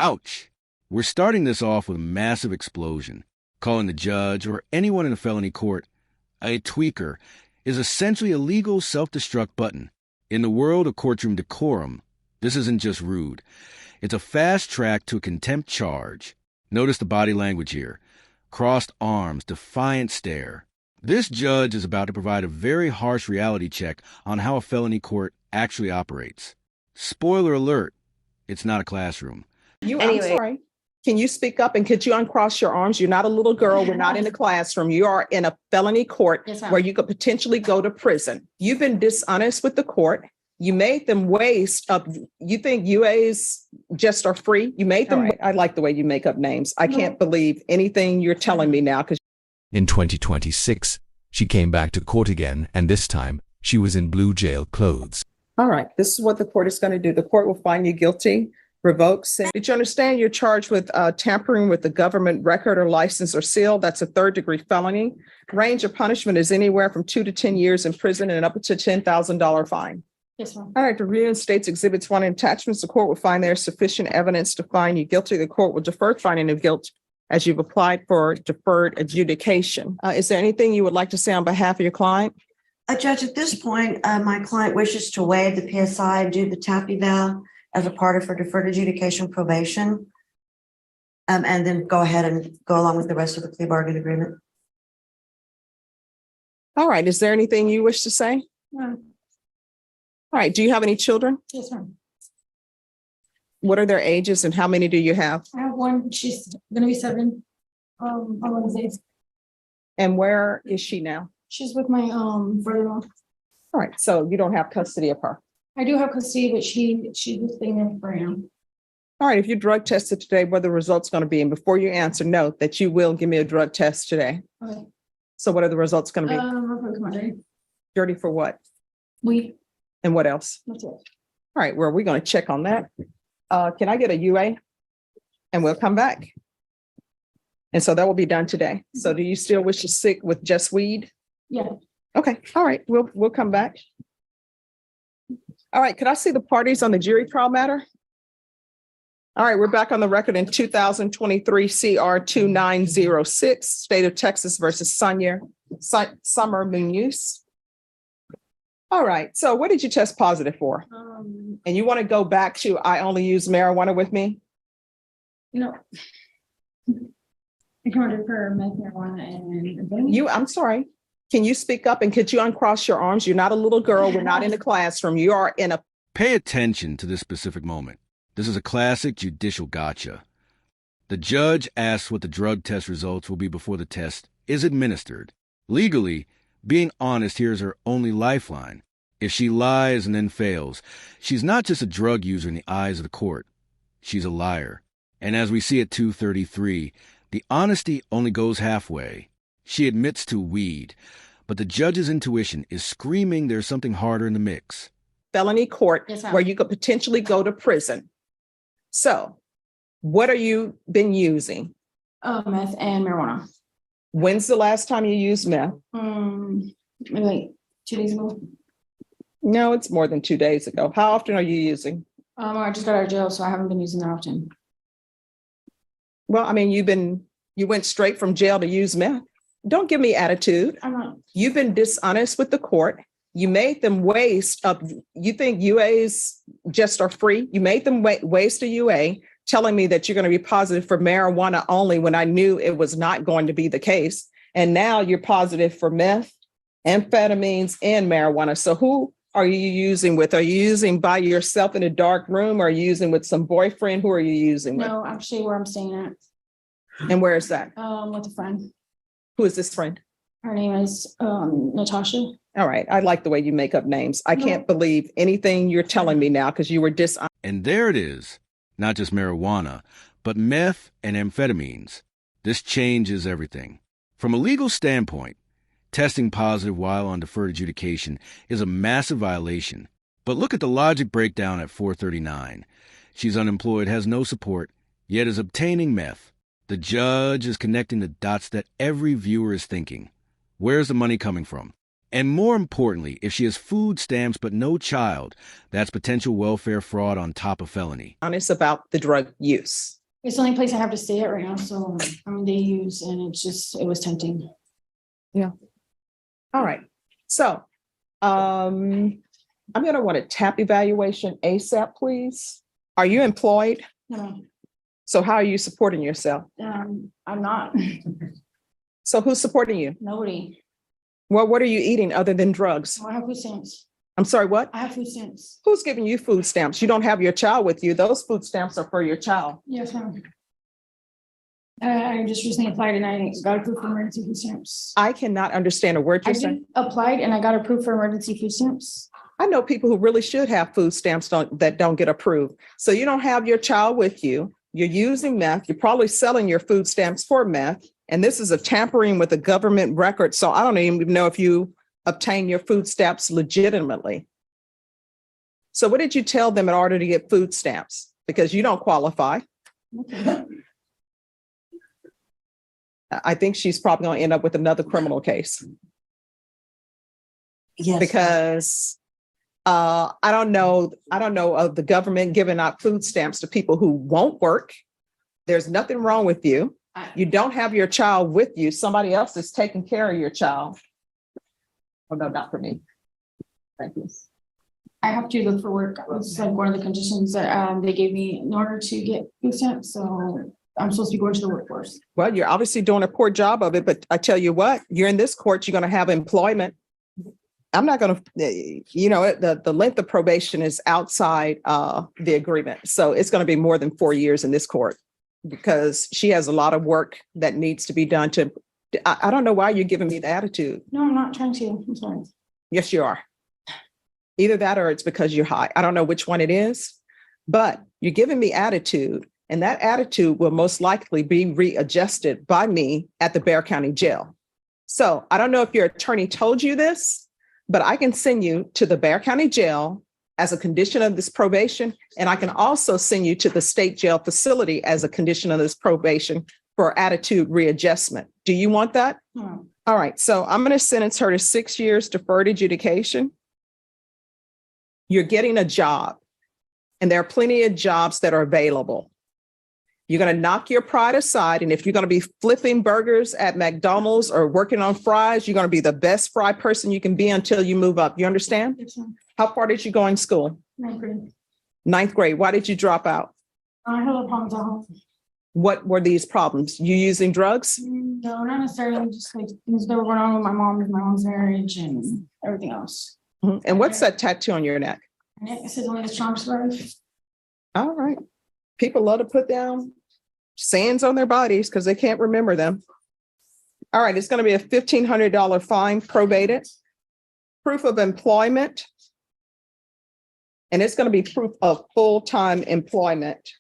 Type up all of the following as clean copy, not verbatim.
Ouch! We're starting this off with a massive explosion. Calling the judge or anyone in a felony court a tweaker is essentially a legal self-destruct button. In the world of courtroom decorum, this isn't just rude. It's a fast track to a contempt charge. Notice the body language here. Crossed arms, defiant stare. This judge is about to provide a very harsh reality check on how a felony court actually operates. Spoiler alert, it's not a classroom. I'm sorry. Can you speak up and could you uncross your arms? You're not a little girl. We're not in a classroom. You are in a felony court where you could potentially go to prison. You've been dishonest with the court. You made them waste of, you think UAs just are free? You made them. Right. I like the way you make up names. I can't believe anything you're telling me now. In 2026, she came back to court again, and this time she was in blue jail clothes. All right. This is what the court is going to do. The court will find you guilty. Revokes. Did you understand you're charged with tampering with the government record or license or seal? That's a third-degree felony. Range of punishment is anywhere from 2 to 10 years in prison and up to $10,000 fine. Yes, ma'am. All right. The review states Exhibits 1 and attachments. The court will find there is sufficient evidence to find you guilty. The court will defer finding of guilt as you've applied for deferred adjudication. Is there anything you would like to say on behalf of your client? Judge, at this point, my client wishes to waive the PSI and do the TAP eval as a part of her deferred adjudication probation, and then go ahead and go along with the rest of the plea bargain agreement. All right. Is there anything you wish to say? No. All right. Do you have any children? Yes, ma'am. What are their ages and how many do you have? I have one. She's going to be 7 on Wednesdays. And where is she now? She's with my brother-in-law. All right. So you don't have custody of her. I do have custody, but she's just staying there for now. All right. If you drug tested today, what are the results going to be? And before you answer, note that you will give me a drug test today. Okay. So what are the results going to be? I'll come out dirty. Dirty for what? Weed. And what else? That's it. All right. Well, we're going to check on that. Can I get a UA? And we'll come back. And so that will be done today. So do you still wish to stick with just weed? Yeah. Okay. All right. We'll come back. All right. Could I see the parties on the jury trial matter? All right. We're back on the record in 2023 CR 2906, State of Texas versus Summer Misuse. All right. So what did you test positive for? And you want to go back to I only use marijuana with me? No. I counted for meth, marijuana, and I'm sorry. Can you speak up and could you uncross your arms? You're not a little girl. We're not in a classroom. You are in a... Pay attention to this specific moment. This is a classic judicial gotcha. The judge asks what the drug test results will be before the test is administered. Legally, being honest here is her only lifeline. If she lies and then fails, she's not just a drug user in the eyes of the court. She's a liar. And as we see at 233, the honesty only goes halfway. She admits to weed, but the judge's intuition is screaming there's something harder in the mix. Felony court Yes, ma'am. where you could potentially go to prison. So what are you been using? meth and marijuana. When's the last time you used meth? Maybe like 2 days ago. No, it's more than 2 days ago. How often are you using? I just got out of jail, so I haven't been using that often. Well, I mean, you went straight from jail to use meth. Don't give me attitude. I'm not. You've been dishonest with the court. You made them waste of, you think UAs just are free? You made them waste a UA, telling me that you're going to be positive for marijuana only when I knew it was not going to be the case. And now you're positive for meth, amphetamines, and marijuana. So who are you using with? Are you using by yourself in a dark room? Or are you using with some boyfriend? Who are you using with? No, actually where I'm staying at. And where is that? With a friend. Who is this friend? Her name is Natasha. All right. I like the way you make up names. I can't believe anything you're telling me now because you were dishonest. And there it is. Not just marijuana, but meth and amphetamines. This changes everything. From a legal standpoint, testing positive while on deferred adjudication is a massive violation. But look at the logic breakdown at 439. She's unemployed, has no support, yet is obtaining meth. The judge is connecting the dots that every viewer is thinking. Where's the money coming from? And more importantly, if she has food stamps but no child, that's potential welfare fraud on top of felony. Honest about the drug use. It's the only place I have to stay at right now, so, I mean, they use, and it was tempting. All right. So, I'm going to want a TAP evaluation ASAP, please. Are you employed? No, So how are you supporting yourself? I'm not, So who's supporting you? nobody. Well, what are you eating other than drugs? I have food stamps. I'm sorry, what? I have food stamps. Who's giving you food stamps? You don't have your child with you. Those food stamps are for your child. Yes, ma'am. I just recently applied and I got approved for emergency food stamps. I cannot understand a word I you're saying. just applied and I got approved for emergency food stamps. I know people who really should have food stamps that don't get approved. So you don't have your child with you. You're using meth. You're probably selling your food stamps for meth. And this is a tampering with a government record. So I don't even know if you obtain your food stamps legitimately. So what did you tell them in order to get food stamps? Because you don't qualify. I think she's probably going to end up with another criminal case. Yes. Because I don't know of the government giving out food stamps to people who won't work. There's nothing wrong with you. You don't have your child with you. Somebody else is taking care of your child. Oh, no, not for me. Thank you. I have to look for work. It's like one of the conditions that they gave me in order to get food stamps. So I'm supposed to be going to the workforce. Well, you're obviously doing a poor job of it, but I tell you what, you're in this court, you're going to have employment. I'm not going to, the length of probation is outside the agreement. So it's going to be more than 4 years in this court because she has a lot of work that needs to be done I don't know why you're giving me the attitude. No, I'm not trying to. I'm sorry. Yes, you are. Either that or it's because you're high. I don't know which one it is, but you're giving me attitude. And that attitude will most likely be readjusted by me at the Bexar County Jail. So I don't know if your attorney told you this, but I can send you to the Bexar County Jail as a condition of this probation. And I can also send you to the state jail facility as a condition of this probation for attitude readjustment. Do you want that? No. All right. So I'm going to sentence her to 6 years deferred adjudication. You're getting a job, and there are plenty of jobs that are available. You're going to knock your pride aside. And if you're going to be flipping burgers at McDonald's or working on fries, you're going to be the best fry person you can be until you move up. You understand? Yes, ma'am. How far did you go in school? 9th grade. 9th grade. Why did you drop out? I had a problems at home. What were these problems? You using drugs? No, not necessarily. Just like things that were going on with my mom's marriage and everything else. Mhm. And what's that tattoo on your neck? And it says only the strong survive. All right. People love to put down sayings on their bodies because they can't remember them. All right. It's going to be a $1,500 fine probated. Proof of employment. And it's going to be proof of full-time employment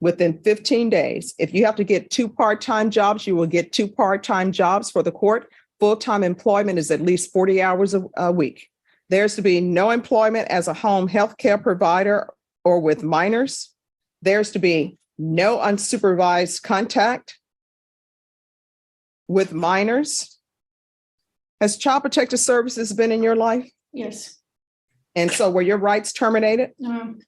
within 15 days. If you have to get 2 part-time jobs, you will get 2 part-time jobs for the court. Full-time employment is at least 40 hours a week. There's to be no employment as a home health care provider or with minors. There's to be no unsupervised contact with minors. Has Child Protective Services been in your life? Yes. And so were your rights terminated? Um,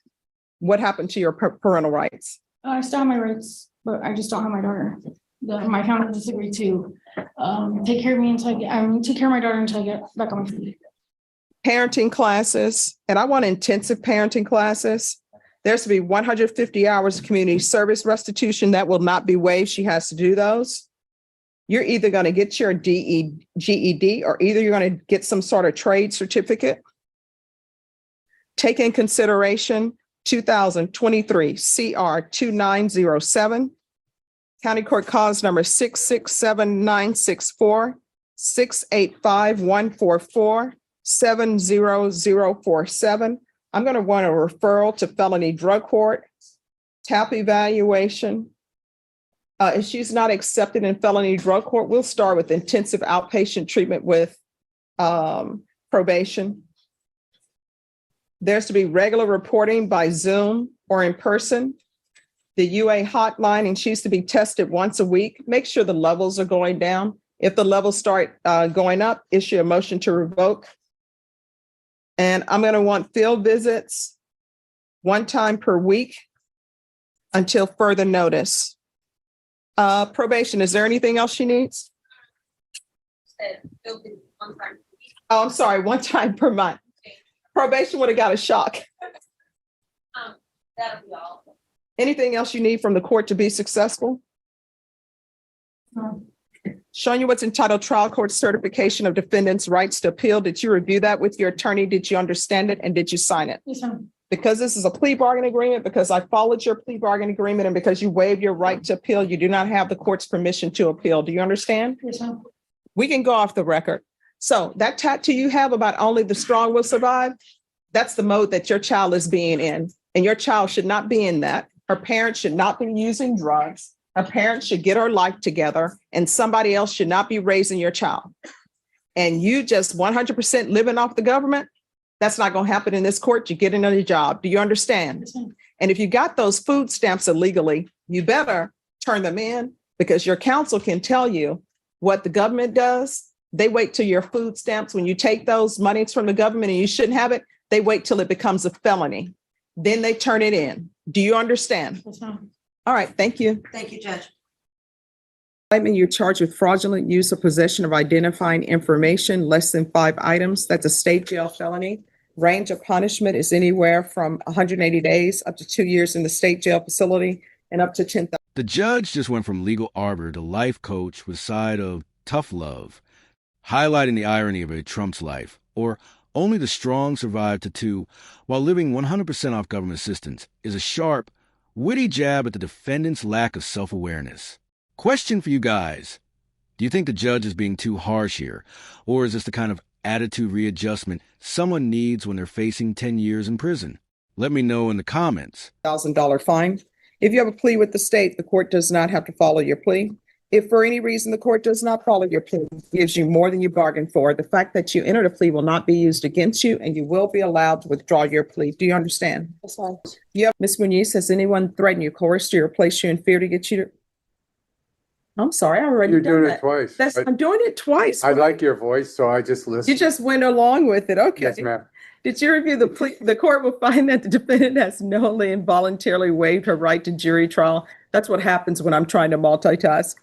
What happened to your parental rights? I still have my rights, but I just don't have my daughter. My family disagreed to take care of me until take care of my daughter until I get back on my feet. Parenting classes, and I want intensive parenting classes. There's to be 150 hours of community service restitution that will not be waived. She has to do those. You're either going to get your GED or either you're going to get some sort of trade certificate. Take in consideration 2023 CR 2907, County Court Cause number 667-964, 685-144, 70047. I'm going to want a referral to felony drug court, TAP evaluation. If she's not accepted in felony drug court, we'll start with intensive outpatient treatment with probation. There's to be regular reporting by Zoom or in person. The UA hotline, and she's to be tested once a week. Make sure the levels are going down. If the levels start going up, issue a motion to revoke. And I'm going to want field visits 1 time per week until further notice. Probation, is there anything else she needs? Oh, I'm sorry, 1 time per month. Probation would have got a shock. That'll be all. Anything else you need from the court to be successful? Showing you what's entitled Trial Court Certification of Defendants' Rights to Appeal. Did you review that with your attorney? Did you understand it? And did you sign it? Yes, ma'am. Because this is a plea bargain agreement, because I followed your plea bargain agreement, and because you waived your right to appeal, you do not have the court's permission to appeal. Do you understand? Yes, ma'am. We can go off the record. So that tattoo you have about only the strong will survive, that's the mode that your child is being in. And your child should not be in that. Her parents should not be using drugs. Her parents should get her life together, and somebody else should not be raising your child. And you just 100% living off the government, that's not going to happen in this court. You get another job. Do you understand? Yes, ma'am. And if you got those food stamps illegally, you better turn them in, because your counsel can tell you what the government does. They wait till your food stamps, when you take those monies from the government and you shouldn't have it, they wait till it becomes a felony. Then they turn it in. Do you understand? Yes, ma'am. All right, thank you. Thank you, Judge. Indictment, you're charged with fraudulent use or possession of identifying information, less than 5 items. That's a state jail felony. Range of punishment is anywhere from 180 days up to 2 years in the state jail facility, and up to 10,000. The judge just went from legal arbiter to life coach with side of tough love, highlighting the irony of a Trump's life, or only the strong survive to 2 while living 100% off government assistance, is a sharp, witty jab at the defendant's lack of self-awareness. Question for you guys. Do you think the judge is being too harsh here? Or is this the kind of attitude readjustment someone needs when they're facing 10 years in prison? Let me know in the comments. $1,000 fine. If you have a plea with the state, the court does not have to follow your plea. If for any reason the court does not follow your plea, gives you more than you bargained for, the fact that you entered a plea will not be used against you, and you will be allowed to withdraw your plea. Do you understand? Yes, ma'am. Yeah. Ms. Munoz, has anyone threatened you, coerced you, or placed you in fear to get you to? I'm sorry, I already You're done doing that. it twice. I'm doing it twice. I like your voice, so I just listen. You just went along with it. Okay. Yes, ma'am. Did you review the plea? The court will find that the defendant has knowingly and voluntarily waived her right to jury trial. That's what happens when I'm trying to multitask.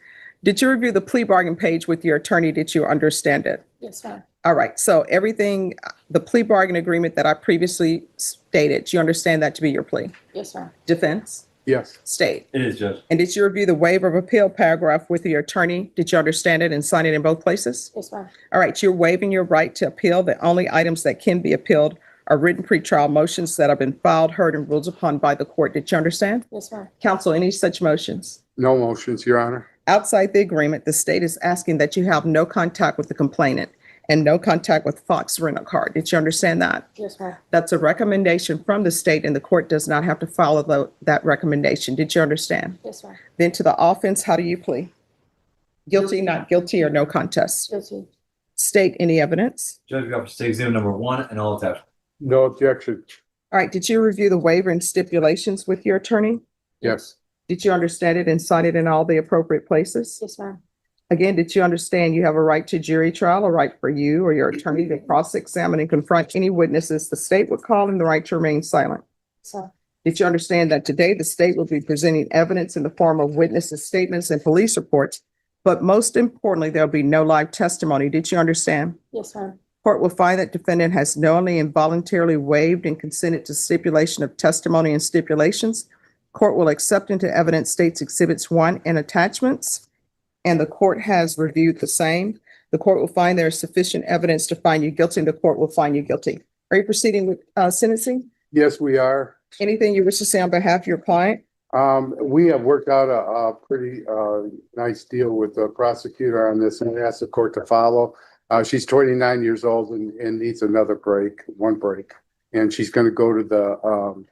Did you review the plea bargain page with your attorney? Did you understand it? Yes, ma'am. All right. So everything, the plea bargain agreement that I previously stated, do you understand that to be your plea? Yes, ma'am. Defense, Yes. state. It is, Judge. And did you review the waiver of appeal paragraph with your attorney? Did you understand it and sign it in both places? Yes, ma'am. All right. You're waiving your right to appeal. The only items that can be appealed are written pretrial motions that have been filed, heard, and ruled upon by the court. Did you understand? Yes, ma'am. Counsel, any such motions? No motions, Your Honor. Outside the agreement, the state is asking that you have no contact with the complainant and no contact with Fox Rental Car. Did you understand that? Yes, ma'am. That's a recommendation from the state, and the court does not have to follow that recommendation. Did you understand? Yes, ma'am. Then to the offense, how do you plead? Guilty, not guilty, or no contest? Guilty. State any evidence. Judge, we got for state exam number 1 and all attached. No objection. All right, did you review the waiver and stipulations with your attorney? Yes. Did you understand it and sign it in all the appropriate places? Yes, ma'am. Again, did you understand you have a right to jury trial, a right for you or your attorney to cross-examine and confront any witnesses the state would call, and the right to remain silent? So, Did you understand that today the state will be presenting evidence in the form of witnesses' statements and police reports, but most importantly, there'll be no live testimony? Did you understand? yes, ma'am. Court will find that defendant has knowingly and voluntarily waived and consented to stipulation of testimony and stipulations. Court will accept into evidence states exhibits 1 and attachments, and the court has reviewed the same. The court will find there is sufficient evidence to find you guilty, and the court will find you guilty. Are you proceeding with sentencing? Yes, we are. Anything you wish to say on behalf of your client? We have worked out a pretty nice deal with the prosecutor on this, and asked the court to follow. She's 29 years old and needs another break, one break. And she's going to go to the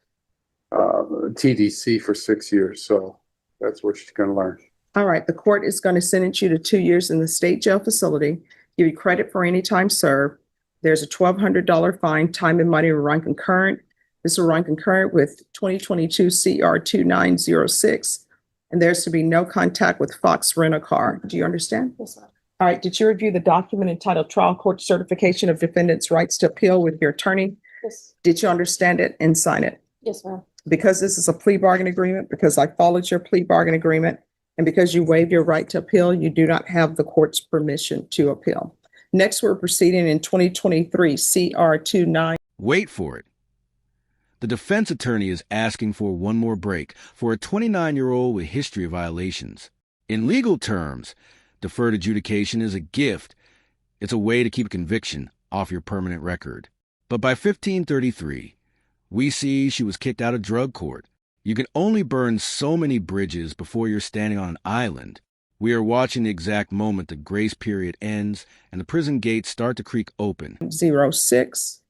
TDC for 6 years. So that's what she's going to learn. All right, the court is going to sentence you to 2 years in the state jail facility, give you credit for any time served. There's a $1,200 fine, time and money will run concurrent. This will run concurrent with 2022 CR 2906. And there's to be no contact with Fox Rent a Car. Do you understand? Yes, ma'am. All right, did you review the document entitled Trial Court Certification of Defendant's Rights to Appeal with your attorney? Yes, Did you understand it and sign it? yes, ma'am. Because this is a plea bargain agreement, because I followed your plea bargain agreement, and because you waived your right to appeal, you do not have the court's permission to appeal. Next, we're proceeding in 2023 CR 29. Wait for it. The defense attorney is asking for one more break for a 29-year-old with history of violations. In legal terms, deferred adjudication is a gift. It's a way to keep a conviction off your permanent record. But by 1533, we see she was kicked out of drug court. You can only burn so many bridges before you're standing on an island. We are watching the exact moment the grace period ends and the prison gates start to creak open. 06.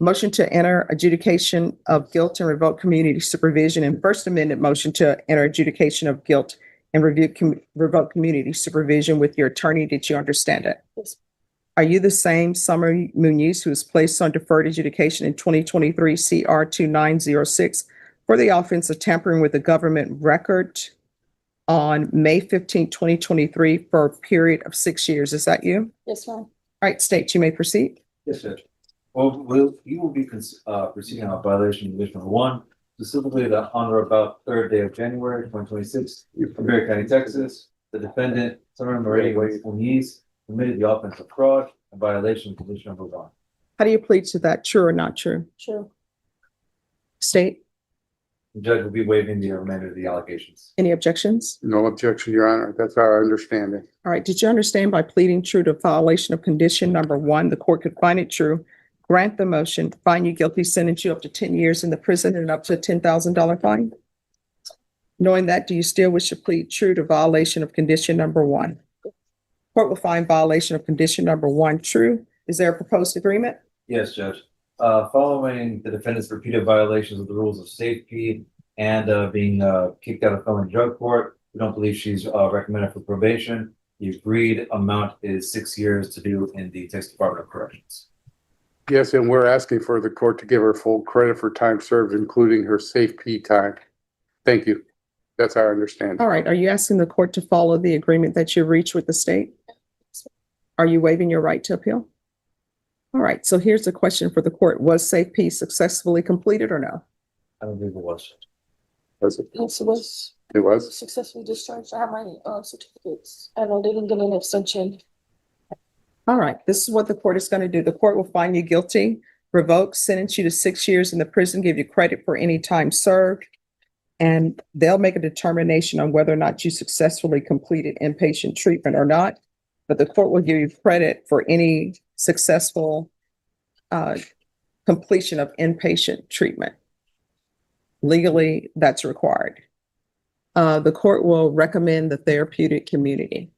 Motion to enter adjudication of guilt and revoke community supervision, and First Amendment motion to enter adjudication of guilt and revoke community supervision with your attorney. Did you understand it? Yes. Are you the same Summer Muniz who was placed on deferred adjudication in 2023 CR 2906 for the offense of tampering with the government record on May 15, 2023 for a period of 6 years? Is that you? Yes, ma'am. All right, state, you may proceed. Yes, Judge. Well, you will be proceeding on violation of condition number 1, specifically that on or about 3rd day of January 2026, in Berry County, Texas, the defendant, Summer Marie Muniz, committed the offense of fraud and violation of condition number 1. How do you plead to that? True or not true? True. State, The judge will be waiving the remainder of the allegations. any objections? No objection, Your Honor. That's our understanding. All right, did you understand by pleading true to violation of condition number 1, the court could find it true, grant the motion, find you guilty, sentence you up to 10 years in the prison and up to a $10,000 fine? Knowing that, do you still wish to plead true to violation of condition number 1? Court will find violation of condition number 1 true. Is there a proposed agreement? Yes, Judge. Following the defendant's repeated violations of the rules of safety and being kicked out of felony drug court, we don't believe she's recommended for probation. The agreed amount is 6 years to do in the Texas Department of Corrections. Yes, and we're asking for the court to give her full credit for time served, including her safe P time. Thank you. That's our understanding. All right, are you asking the court to follow the agreement that you reached with the state? Are you waiving your right to appeal? All right, so here's the question for the court. Was safe P successfully completed or no? I don't believe it was. Was it? Yes, it was It was? successfully discharged. I have my certificates. I know they didn't get an extension. All right, this is what the court is going to do. The court will find you guilty, revoke, sentence you to 6 years in the prison, give you credit for any time served, and they'll make a determination on whether or not you successfully completed inpatient treatment or not. But the court will give you credit for any successful completion of inpatient treatment. Legally, that's required. The court will recommend the therapeutic community.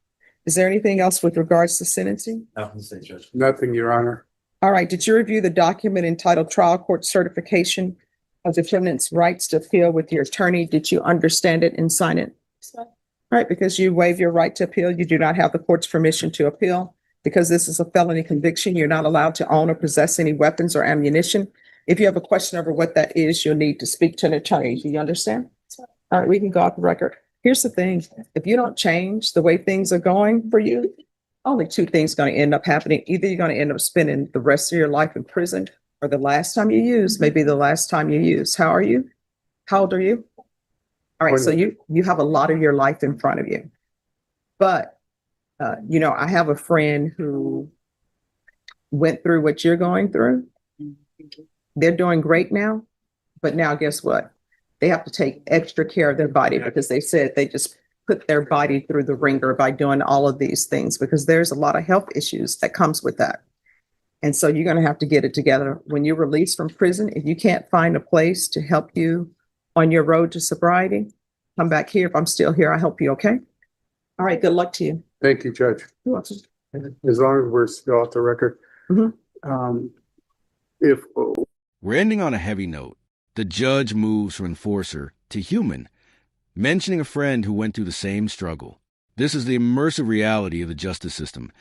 Is there anything else with regards to sentencing? Not from the state, Judge. Nothing, Your Honor. All right, did you review the document entitled Trial Court Certification of Defendant's Rights to Appeal with your attorney? Did you understand it and sign it? Yes, ma'am. All right, because you waive your right to appeal, you do not have the court's permission to appeal. Because this is a felony conviction, you're not allowed to own or possess any weapons or ammunition. If you have a question over what that is, you'll need to speak to an attorney. Do you understand? All right, we can go off the record. Here's the thing. If you don't change the way things are going for you, only 2 things going to end up happening. Either you're going to end up spending the rest of your life in prison, or the last time you use may be the last time you use. How are you? How old are you? All right, so you have a lot of your life in front of you. But, I have a friend who went through what you're going through. They're doing great now, but now guess what? They have to take extra care of their body because they said they just put their body through the ringer by doing all of these things, because there's a lot of health issues that comes with that. And so you're going to have to get it together. When you're released from prison, if you can't find a place to help you on your road to sobriety, come back here. If I'm still here, I'll help you, okay? All right, good luck to you. Thank you, Judge. You're welcome. As long as we're still off the record. Mhm. If We're ending on a heavy note. The judge moves from enforcer to human, mentioning a friend who went through the same struggle. This is the immersive reality of the justice system.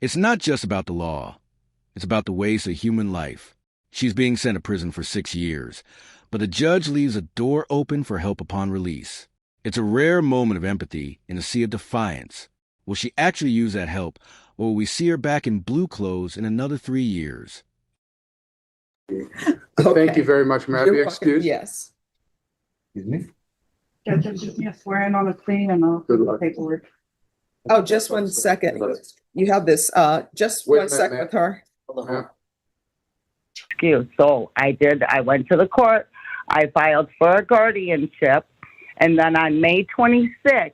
It's not just about the law. It's about the waste of human life. She's being sent to prison for 6 years, but the judge leaves a door open for help upon release. It's a rare moment of empathy in a sea of defiance. Will she actually use that help, or will we see her back in blue clothes in another 3 years? Thank you very much. May I be You're welcome. excused? Yes. Excuse me? Yes, we're in on the screen and I'll Good luck. paperwork. Oh, just 1 second. You have this, just Wait a 1 minute, second ma'am. with her. Ma'am. Excuse. So I went to the court. I filed for a guardianship. And then on May 26th,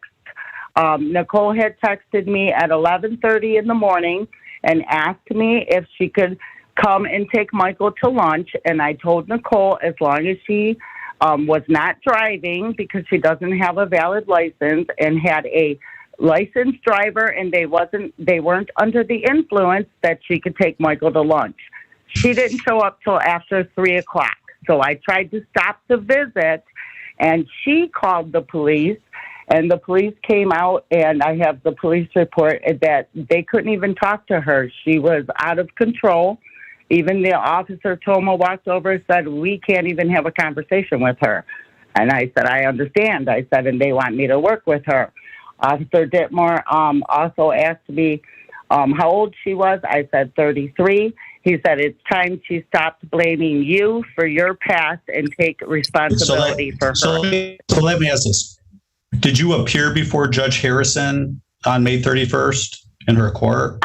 Nicole had texted me at 11:30 in the morning and asked me if she could come and take Michael to lunch. And I told Nicole as long as she was not driving, because she doesn't have a valid license, and had a licensed driver and they weren't under the influence, that she could take Michael to lunch. She didn't show up till after 3:00. So I tried to stop the visit, and she called the police, and the police came out, and I have the police report that they couldn't even talk to her. She was out of control. Even the officer Toma walked over and said, we can't even have a conversation with her. And I said, I understand. I said, and they want me to work with her. Officer Ditmore also asked me how old she was. I said 33. He said, it's time she stopped blaming you for your past and take responsibility for her. So let me ask this. Did you appear before Judge Harrison on May 31st in her court?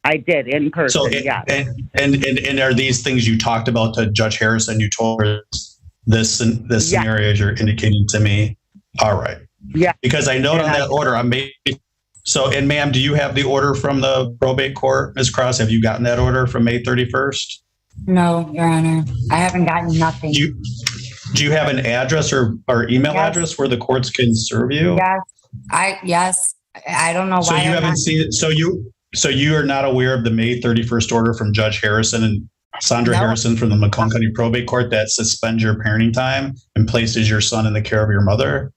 I did in person, So, yes. and are these things you talked about to Judge Harrison? You told her this scenario as you're indicating to me? All right. Yeah. Because I note on that order, and ma'am, do you have the order from the probate court, Ms. Cross? Have you gotten that order from May 31st? No, Your Honor. I haven't gotten nothing. Do you have an address or email address where the courts can serve you? Yes. I don't know why. So you haven't seen it. So you are not aware of the May 31st order from Judge Harrison and Sandra Harrison from the Macomb County Probate Court that suspends your parenting time and places your son in the care of your mother?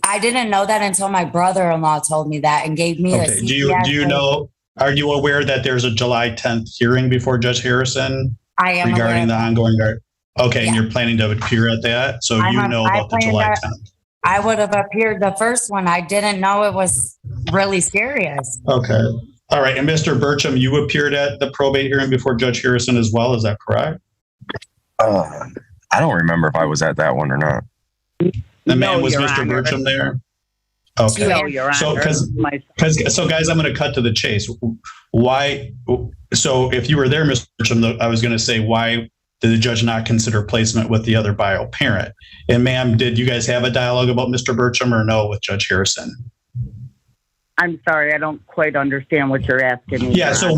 I didn't know that until my brother-in-law told me that and gave me a Okay. Do you know, are you aware that there's a July 10th hearing before Judge Harrison I am regarding the ongoing guard? Okay. Yeah. And you're planning to appear at that? So you know about the July 10th. I would have appeared the first one. I didn't know it was really serious. Okay. All right. And Mr. Burcham, you appeared at the probate hearing before Judge Harrison as well. Is that correct? I don't remember if I was at that one or not. The man was Mr. Burcham there? Okay. No, Your Honor. So guys, I'm going to cut to the chase. Why? So if you were there, Mr. Burcham, I was going to say, why did the judge not consider placement with the other bio parent? And ma'am, did you guys have a dialogue about Mr. Burcham or no with Judge Harrison? I'm sorry, I don't quite understand what you're asking me. Yeah. So so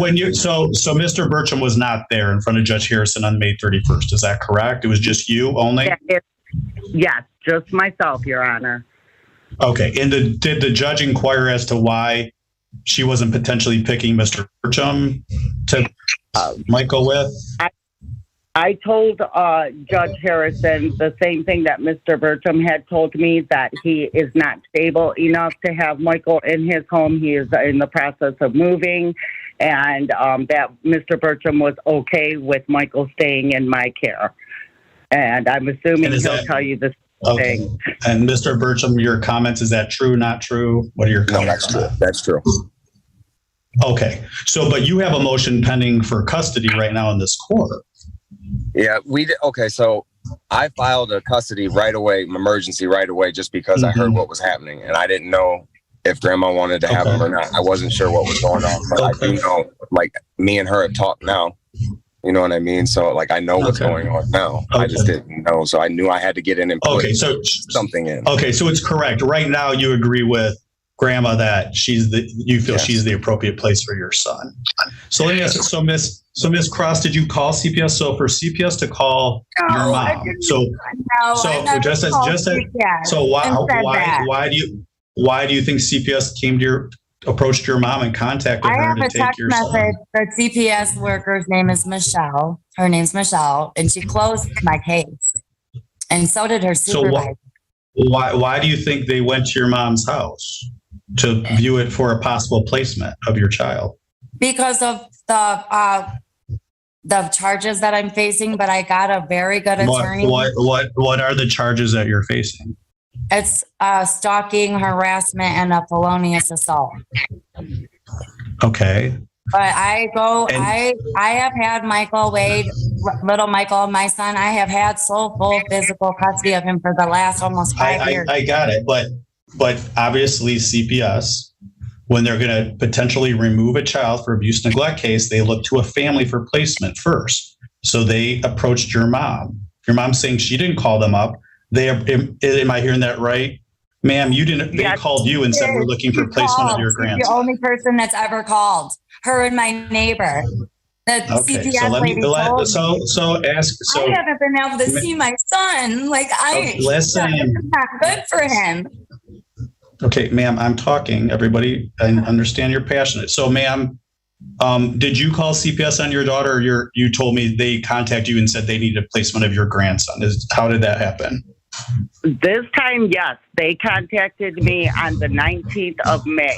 Mr. Burcham was not there in front of Judge Harrison on May 31st. Is that correct? It was just you only? Yes, just myself, Your Honor. Okay. And did the judge inquire as to why she wasn't potentially picking Mr. Burcham to Michael with? I told Judge Harrison the same thing that Mr. Burcham had told me, that he is not stable enough to have Michael in his home. He is in the process of moving, and that Mr. Burcham was okay with Michael staying in my care. And I'm assuming he'll tell you the same thing. And Mr. Burcham, your comments, is that true, not true? What are your comments? No, that's true. Okay. So, but you have a motion pending for custody right now in this court. Yeah, we did. Okay, so I filed a custody right away, emergency right away, just because I heard what was happening, and I didn't know if Grandma wanted to have him or not. I wasn't sure what was going on, but I do know, like, me and her have talked now. You know what I mean? So, like, I know what's going on now. I just didn't know, so I knew I had to get in and put something in. Okay, so it's correct. Right now, you agree with Grandma that you feel she's the appropriate place for your son. So let me ask. So Miss Cross, did you call CPS? So for CPS to call your mom, why do you think CPS approached your mom and contacted her to take your son? I have a text message. The CPS worker's name is Michelle. Her name's Michelle, and she closed my case, and so did her supervisor. So why do you think they went to your mom's house to view it for a possible placement of your child? Because of the charges that I'm facing, but I got a very good attorney. What are the charges that you're facing? It's stalking, harassment, and a felonious assault. Okay. But I have had Michael Wade, little Michael, my son. I have had full physical custody of him for the last almost 5 years. I got it, but obviously CPS, when they're going to potentially remove a child for abuse neglect case, they look to a family for placement first. So they approached your mom. Your mom's saying she didn't call them up. Am I hearing that right? Ma'am, you didn't. They called you and said we're looking for placement of your grandson. She's the only person that's ever called. Her and my neighbor. The CPS so let me lady told me. So I haven't been able to see my son. Like listen, it's not good for him. Okay, ma'am, I'm talking. Everybody, I understand you're passionate. So, ma'am, did you call CPS on your daughter? Or you told me they contacted you and said they needed placement of your grandson. How did that happen? This time, yes, they contacted me on the 19th of May.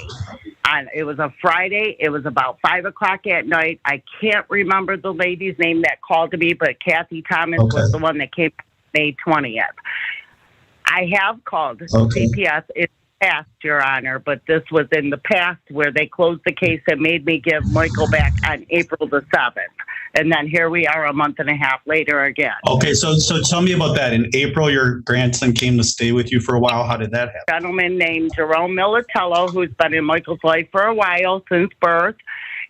It was a Friday. It was about 5 o'clock at night. I can't remember the lady's name that called to me, but Kathy Thomas was the one that came May 20th. I have called CPS in the past, Your Honor, but this was in the past where they closed the case and made me give Michael back on April the 7th. And then here we are a month and a half later again. Okay, so tell me about that. In April, your grandson came to stay with you for a while. How did that happen? A gentleman named Jerome Militello, who's been in Michael's life for a while since birth,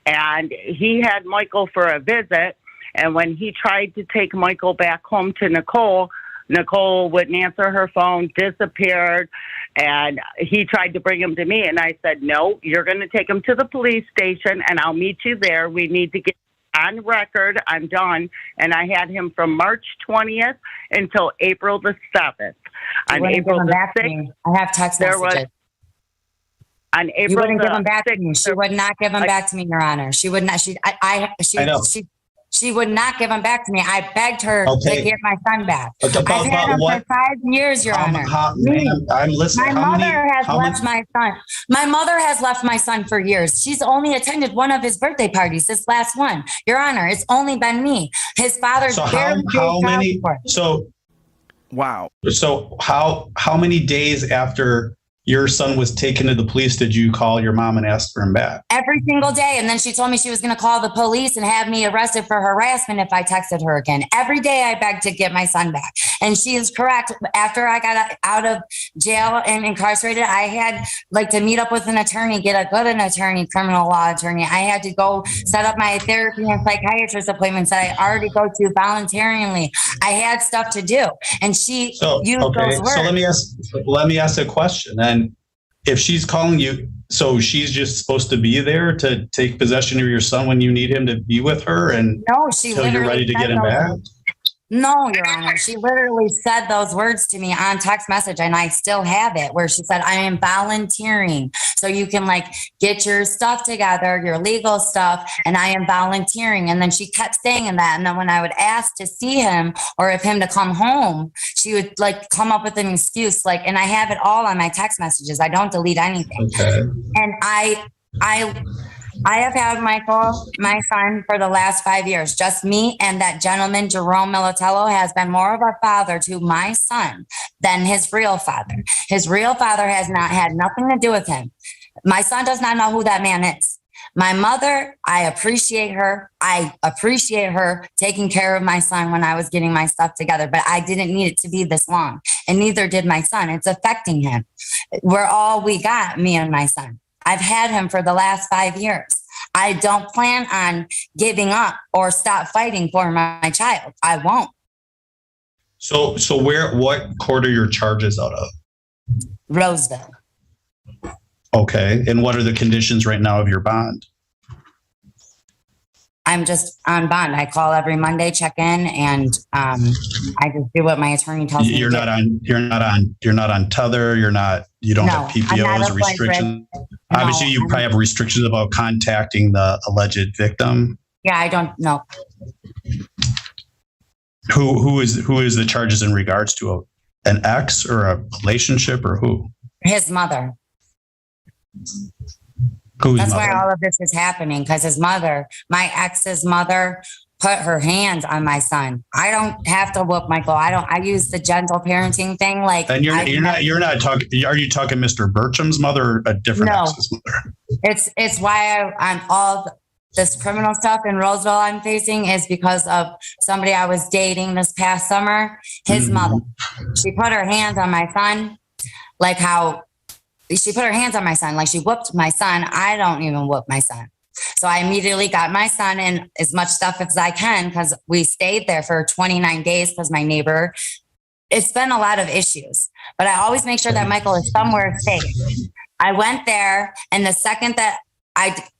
and he had Michael for a visit. And when he tried to take Michael back home to Nicole wouldn't answer her phone, disappeared, and he tried to bring him to me. And I said, no, you're going to take him to the police station, and I'll meet you there. We need to get on record. I'm done. And I had him from March 20th until April the 7th. On April the 6th, I have text messages. On April, you wouldn't give the him back 6th, to me. She would not give him back to me, Your Honor. She would not. She would not give him back to me. I begged her to get my son back. I've had him for 5 years, Your Honor. I'm listening. My mother has left my son. My mother has left my son for years. She's only attended one of his birthday parties, this last one. Your Honor, it's only been me. His father's barely how many? Wow. So how many days after your son was taken to the police did you call your mom and ask for him back? Every single day. And then she told me she was going to call the police and have me arrested for harassment if I texted her again. Every day I begged to get my son back. And she is correct. After I got out of jail and incarcerated, I had to meet up with an attorney, get a good attorney, criminal law attorney. I had to go set up my therapy and psychiatrist appointments that I already go to voluntarily. I had stuff to do. And she used those words. So let me ask a question. And if she's calling you, so she's just supposed to be there to take possession of your son when you need him to be with her, and until you're ready to get him back? No, Your Honor. She literally said those words to me on text message, and I still have it, where she said, I am volunteering. So you can get your stuff together, your legal stuff, and I am volunteering. And then she kept saying that. And then when I would ask to see him or if him to come home, she would come up with an excuse. And I have it all on my text messages. I don't delete anything. Okay. And I have had Michael, my son, for the last 5 years. Just me and that gentleman, Jerome Militello, has been more of a father to my son than his real father. His real father has not had nothing to do with him. My son does not know who that man is. My mother, I appreciate her. I appreciate her taking care of my son when I was getting my stuff together, but I didn't need it to be this long. And neither did my son. It's affecting him. We're all we got, me and my son. I've had him for the last 5 years. I don't plan on giving up or stop fighting for my child. I won't. So what court are your charges out of? Roseville. Okay. And what are the conditions right now of your bond? I'm just on bond. I call every Monday, check in, and I just do what my attorney tells me. You're not on tether. You don't have PPOs or restrictions. Obviously, you probably have restrictions about contacting the alleged victim. Yeah, I don't know. Who is the charges in regards to an ex or a relationship or who? His mother. Whose That's mother? why all of this is happening, because his mother, my ex's mother, put her hands on my son. I don't have to whoop Michael. I use the gentle parenting thing. Like, And you're not talking, are you talking Mr. Bertram's mother or a different No. ex's mother? It's why I'm all this criminal stuff in Roseville I'm facing is because of somebody I was dating this past summer, his mother. She put her hands on my son, like how she put her hands on my son, like she whooped my son. I don't even whoop my son. So I immediately got my son in as much stuff as I can because we stayed there for 29 days because my neighbor, it's been a lot of issues, but I always make sure that Michael is somewhere safe. I went there, and the second that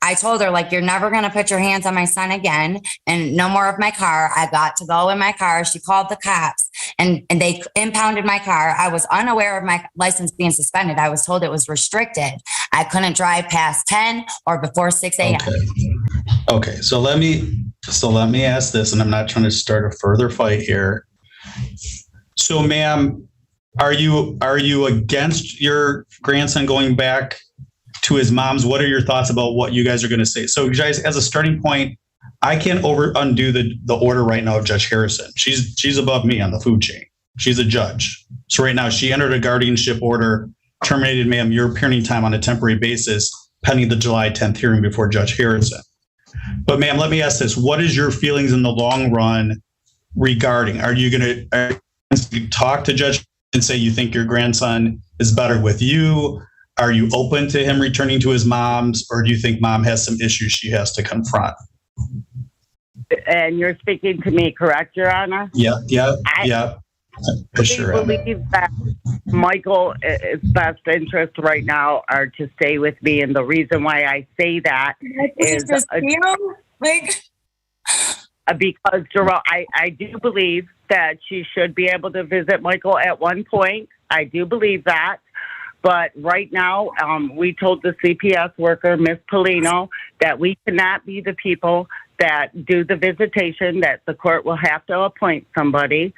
I told her, like, you're never going to put your hands on my son again, and no more of my car. I got to go in my car. She called the cops, and they impounded my car. I was unaware of my license being suspended. I was told it was restricted. I couldn't drive past 10 or before 6 a.m. Okay. So let me ask this, and I'm not trying to start a further fight here. So, ma'am, are you against your grandson going back to his mom's? What are your thoughts about what you guys are going to say? So, guys, as a starting point, I can't undo the order right now of Judge Harrison. She's above me on the food chain. She's a judge. So right now she entered a guardianship order, terminated, ma'am, your parenting time on a temporary basis pending the July 10th hearing before Judge Harrison. But ma'am, let me ask this. What is your feelings in the long run regarding, are you going to talk to Judge and say you think your grandson is better with you? Are you open to him returning to his mom's, or do you think mom has some issues she has to confront? And you're speaking to me, correct, Your Honor? Yeah. I Sure. believe that Michael's best interest right now are to stay with me. And the reason why I say that is because, Jerome, I do believe that she should be able to visit Michael at one point. I do believe that. But right now, we told the CPS worker, Miss Polino, that we cannot be the people that do the visitation, that the court will have to appoint somebody,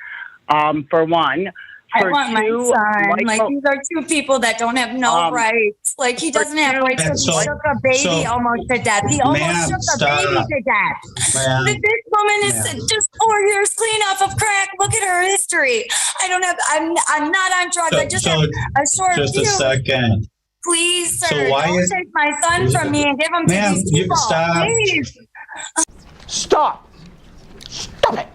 for one. I want my son. Like, these are two people that don't have no rights. Like, he doesn't have rights. He shook a baby almost to death. He almost shook a baby to death. This woman is just 4 years clean off of crack. Look at her history. I'm not on drugs. I just have a short Just fuse. a second. Please, sir, So why don't take my son from me and give him to these people. Stop. Please. Stop it.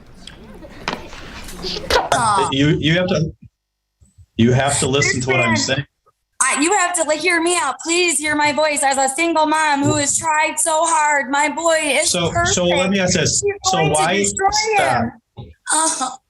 You have to listen to what I'm saying. You have to hear me out. Please hear my voice as a single mom who has tried so hard. My boy is perfect. So let me ask this. So why stop?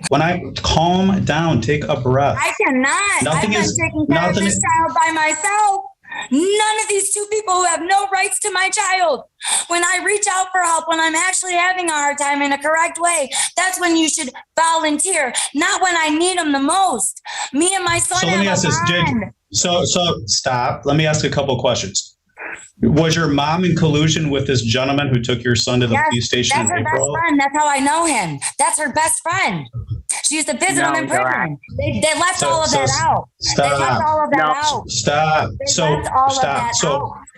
When I calm down, take a breath. I cannot. I've been taking care of this child by myself. None of these two people who have no rights to my child. When I reach out for help, when I'm actually having a hard time in a correct way, that's when you should volunteer, not when I need them the most. Me and my son So let me have ask a this. bond. So stop. Let me ask a couple of questions. Was your mom in collusion with this gentleman who took your son to the police station in That's her April? best friend. That's how I know him. That's her best friend. She used to visit him in prison. They left all of that out. They left all of that out. Stop.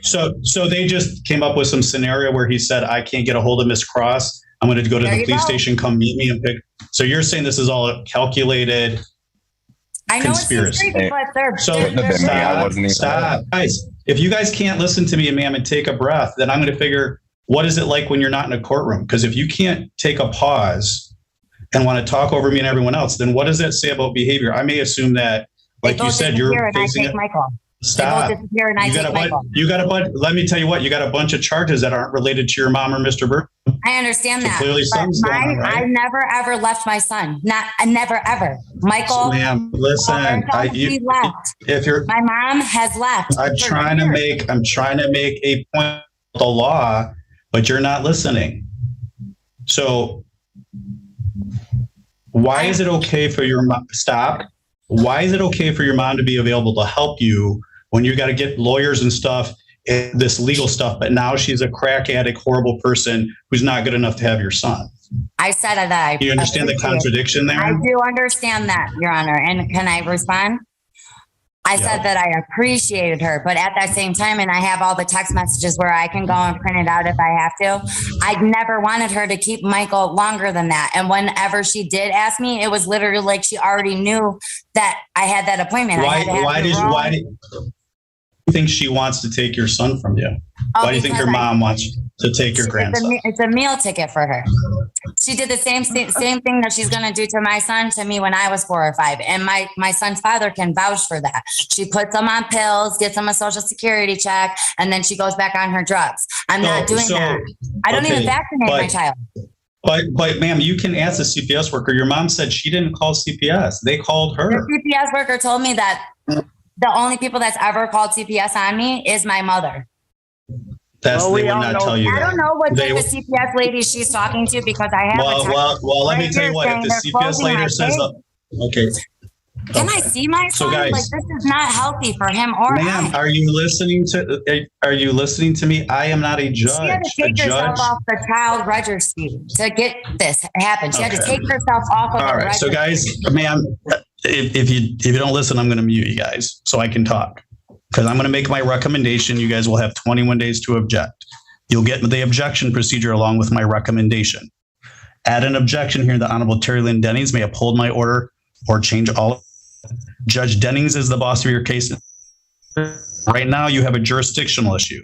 So they just came up with some scenario where he said, I can't get a hold of Miss Cross. I'm going to go to the police station. Come meet me and pick. So you're saying this is all a calculated conspiracy. Stop. Guys, if you guys can't listen to me, ma'am, and take a breath, then I'm going to figure, what is it like when you're not in a courtroom? Because if you can't take a pause and want to talk over me and everyone else, then what does that say about behavior? I may assume that, like you said, you're facing it. Stop. You got a bunch. Let me tell you what, you got a bunch of charges that aren't related to your mom or Mr. Burke. I understand that. Clearly something's going on, right? I never ever left my son. Never ever. Michael. Ma'am, listen. My mom has left. I'm trying to make a point of the law, but you're not listening. So why is it okay for your mom? Stop. Why is it okay for your mom to be available to help you when you got to get lawyers and stuff, this legal stuff, but now she's a crack addict, horrible person who's not good enough to have your son? I said that. You understand the contradiction there? I do understand that, Your Honor. And can I respond? I said that I appreciated her, but at that same time, and I have all the text messages where I can go and print it out if I have to. I never wanted her to keep Michael longer than that. And whenever she did ask me, it was literally like she already knew that I had that appointment. Why do you think she wants to take your son from you? Why do you think your mom wants to take your grandson? It's a meal ticket for her. She did the same thing that she's going to do to my son to me when I was 4 or 5. And my son's father can vouch for that. She puts him on pills, gets him a social security check, and then she goes back on her drugs. I'm not doing that. I don't even vaccinate my child. But ma'am, you can ask the CPS worker. Your mom said she didn't call CPS. They called her. The CPS worker told me that the only people that's ever called CPS on me is my mother. They would not tell you that. I don't know what type of CPS lady she's talking to because I have well, let me tell you what. If the CPS lady says, okay. Can I see my son? So guys, like, this is not healthy for him or ma'am, I. are you listening to me? I am not a judge. She had to take herself off the child registry to get this happen. She had to take herself off of the registry. So guys, ma'am, if you don't listen, I'm going to mute you guys so I can talk. Because I'm going to make my recommendation. You guys will have 21 days to object. You'll get the objection procedure along with my recommendation. Add an objection here. The Honorable Terry Lynn Dennings may uphold my order or change all. Judge Dennings is the boss of your case. Right now, you have a jurisdictional issue.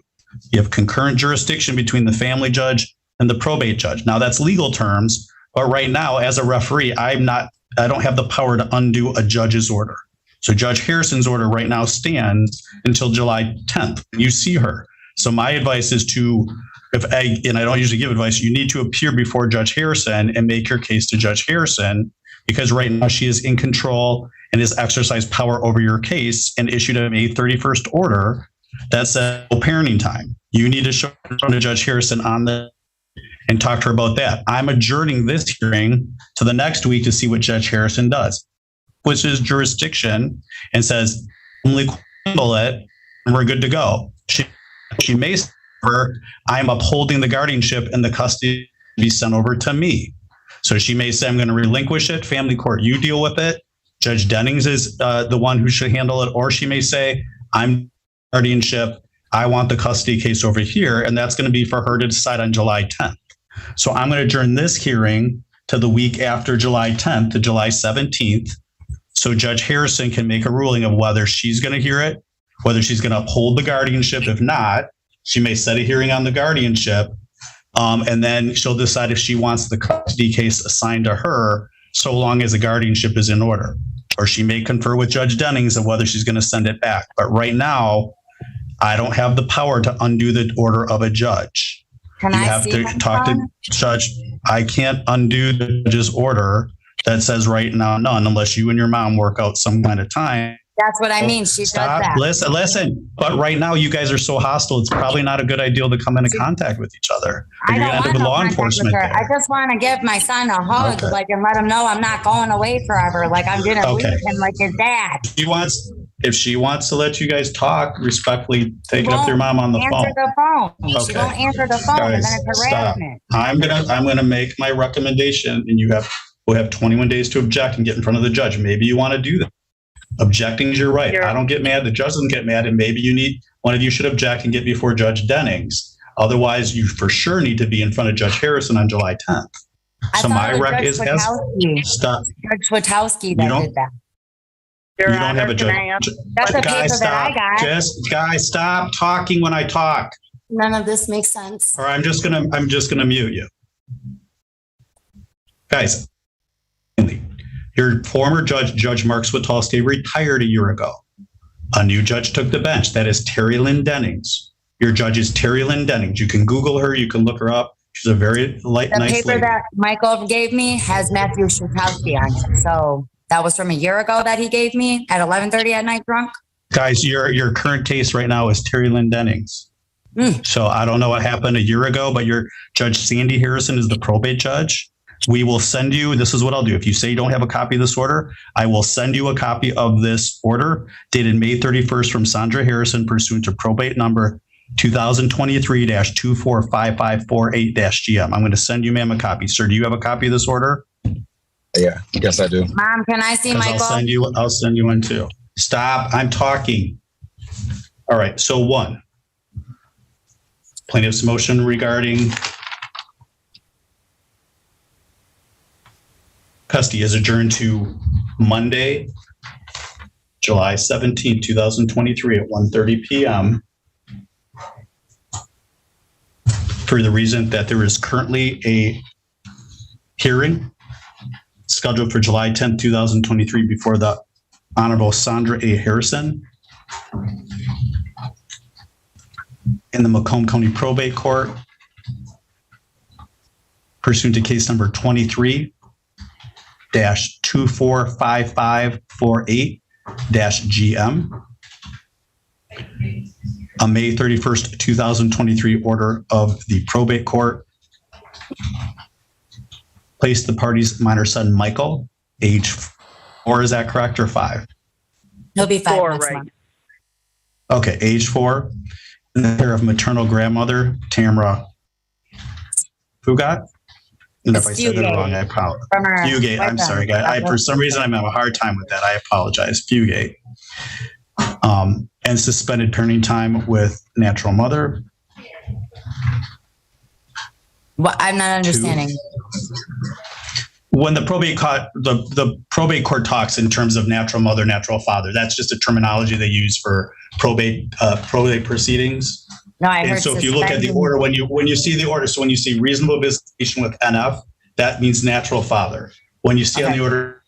You have concurrent jurisdiction between the family judge and the probate judge. Now, that's legal terms, but right now, as a referee, I don't have the power to undo a judge's order. So Judge Harrison's order right now stands until July 10th. You see her. So my advice is and I don't usually give advice, you need to appear before Judge Harrison and make your case to Judge Harrison, because right now she is in control and has exercised power over your case and issued a May 31st order that says no parenting time. You need to show to Judge Harrison on that and talk to her about that. I'm adjourning this hearing to the next week to see what Judge Harrison does, which is jurisdiction, and says, only handle it, and we're good to go. She may say, I'm upholding the guardianship and the custody to be sent over to me. So she may say, I'm going to relinquish it. Family court, you deal with it. Judge Dennings is the one who should handle it. Or she may say, I'm guardianship. I want the custody case over here. And that's going to be for her to decide on July 10th. So I'm going to adjourn this hearing to the week after July 10th to July 17th. So Judge Harrison can make a ruling of whether she's going to hear it, whether she's going to uphold the guardianship. If not, she may set a hearing on the guardianship. And then she'll decide if she wants the custody case assigned to her, so long as the guardianship is in order. Or she may confer with Judge Dennings of whether she's going to send it back. But right now, I don't have the power to undo the order of a judge. You have to talk to Judge. I can't undo the judge's order that says right now none, unless you and your mom work out some kind of time. That's what I mean. She does that. Listen. But right now, you guys are so hostile. It's probably not a good idea to come into contact with each other. I don't want no contact with her. I just want to give my son a hug, and let him know I'm not going away forever. Like, I'm going to leave him like his dad. If she wants to let you guys talk, respectfully take it up to your mom on the phone. She won't answer the phone, Guys, and then it's harassment. I'm gonna make my recommendation, and we'll have 21 days to object and get in front of the judge. Maybe you want to do that. Objecting is your right. I don't get mad. The judge doesn't get mad, and maybe one of you should object and get before Judge Dennings. Otherwise, you for sure need to be in front of Judge Harrison on July 10th. So my rec is stop. Judge Witowski that did that. You don't have a judge. That's the paper that I got. Guys, stop talking when I talk. None of this makes sense. Or I'm just gonna mute you. Guys, your former judge, Judge Mark Switowski, retired a year ago. A new judge took the bench. That is Terry Lynn Dennings. Your judge is Terry Lynn Dennings. You can Google her. You can look her up. She's a very nice lady. The paper that Michael gave me has Matthew Switowski on it. So that was from a year ago that he gave me at 11:30 at night drunk. Guys, your current case right now is Terry Lynn Dennings. So I don't know what happened a year ago, but your Judge Sandy Harrison is the probate judge. We will send you, this is what I'll do. If you say you don't have a copy of this order, I will send you a copy of this order dated May 31st from Sandra Harrison pursuant to probate number 2023-245548-GM. I'm going to send you, ma'am, a copy. Sir, do you have a copy of this order? Yeah, yes, I do. Mom, can I see Michael? I'll send you one too. Stop. I'm talking. All right. So 1, plaintiff's motion regarding custody is adjourned to Monday, July 17, 2023 at 1:30 p.m. for the reason that there is currently a hearing scheduled for July 10th, 2023 before the Honorable Sandra A. Harrison in the Macomb County Probate Court pursuant to case number 23-245548-GM. A May 31st, 2023 order of the probate court placed the party's minor son, Michael, age 4, is that correct, or 5? He'll be 5 4, next right. month. Okay, age 4, in the care of maternal grandmother, Tamara Fugat. And if I said that wrong, I apologize. Fugate, I'm sorry, guys. For some reason, I'm having a hard time with that. I apologize. Fugate. And suspended parenting time with natural mother. Well, I'm not understanding. When the probate court talks in terms of natural mother, natural father, that's just a terminology they use for probate proceedings. No, I heard. And so if you look at the order, when you see the order, so when you see reasonable visitation with NF, that means natural father. When you see on the order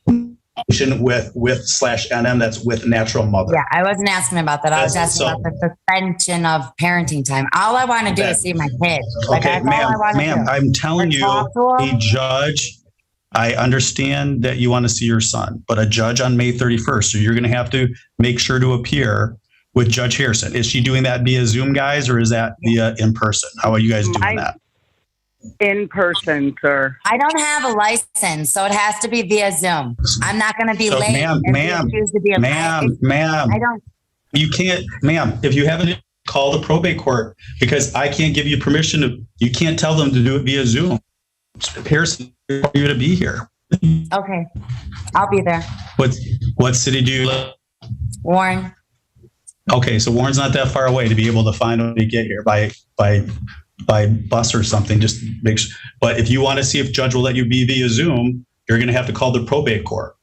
with/NM, that's with natural mother. Yeah, I wasn't asking about that. I was asking about the suspension of parenting time. All I want to do is see my kid. Okay, ma'am, I'm telling you, a judge, I understand that you want to see your son, but a judge on May 31st, so you're going to have to make sure to appear with Judge Harrison. Is she doing that via Zoom, guys, or is that via in person? How are you guys doing that? In person, sir. I don't have a license, so it has to be via Zoom. I'm not going to be late. Ma'am, I don't. You can't, ma'am, if you haven't call the probate court, because I can't give you permission to, you can't tell them to do it via Zoom. Harrison, you to be here. Okay, I'll be there. What city do you live? Warren. Okay, so Warren's not that far away to be able to find when you get here by bus or something. Just make sure. But if you want to see if judge will let you be via Zoom, you're going to have to call the probate court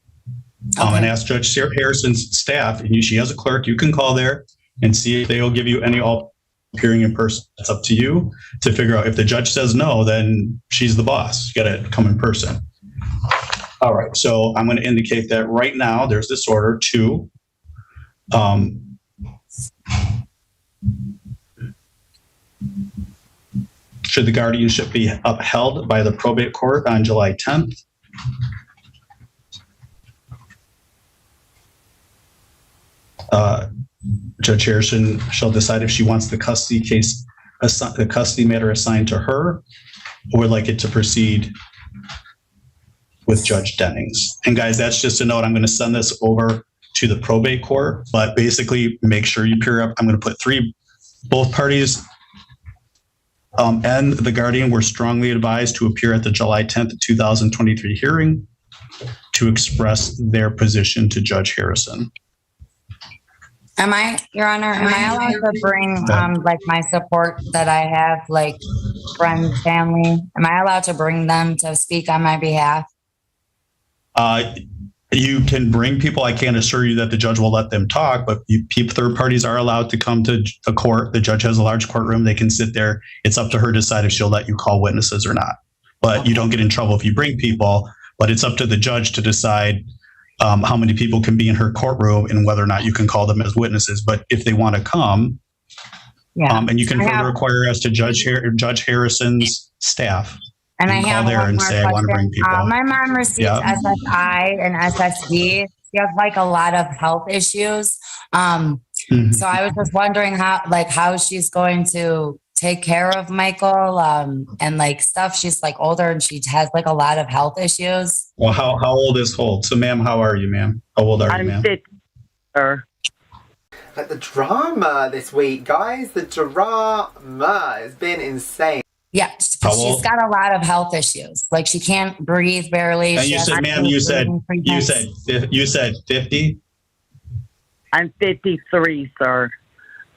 and ask Judge Harrison's staff. And she has a clerk. You can call there and see if they'll give you any appearing in person. It's up to you to figure out. If the judge says no, then she's the boss. You got to come in person. All right. So I'm going to indicate that right now there's this order to should the guardianship be upheld by the probate court on July 10th? Judge Harrison shall decide if she wants the custody matter assigned to her, or would like it to proceed with Judge Dennings. And guys, that's just a note. I'm going to send this over to the probate court, but basically make sure you appear up. I'm going to put both parties and the guardian were strongly advised to appear at the July 10th, 2023 hearing to express their position to Judge Harrison. Your Honor, am I allowed to bring like my support that I have, like friends, family? Am I allowed to bring them to speak on my behalf? You can bring people. I can't assure you that the judge will let them talk, but third parties are allowed to come to the court. The judge has a large courtroom. They can sit there. It's up to her to decide if she'll let you call witnesses or not. But you don't get in trouble if you bring people, but it's up to the judge to decide how many people can be in her courtroom and whether or not you can call them as witnesses. But if they want to come, and you can further require us to Judge Harrison's staff. And I have there and say, I want to bring people. My mom receives SSI and SSD. She has like a lot of health issues. So I was just wondering how she's going to take care of Michael and like stuff. She's like older and she has like a lot of health issues. Well, how old is Holt? So, ma'am, how are you, ma'am? How old are you, ma'am? Like the drama this week, guys. The drama has been insane. Yeah, she's got a lot of health issues. Like she can't breathe barely. And you said, ma'am, you said 50? I'm 53, sir.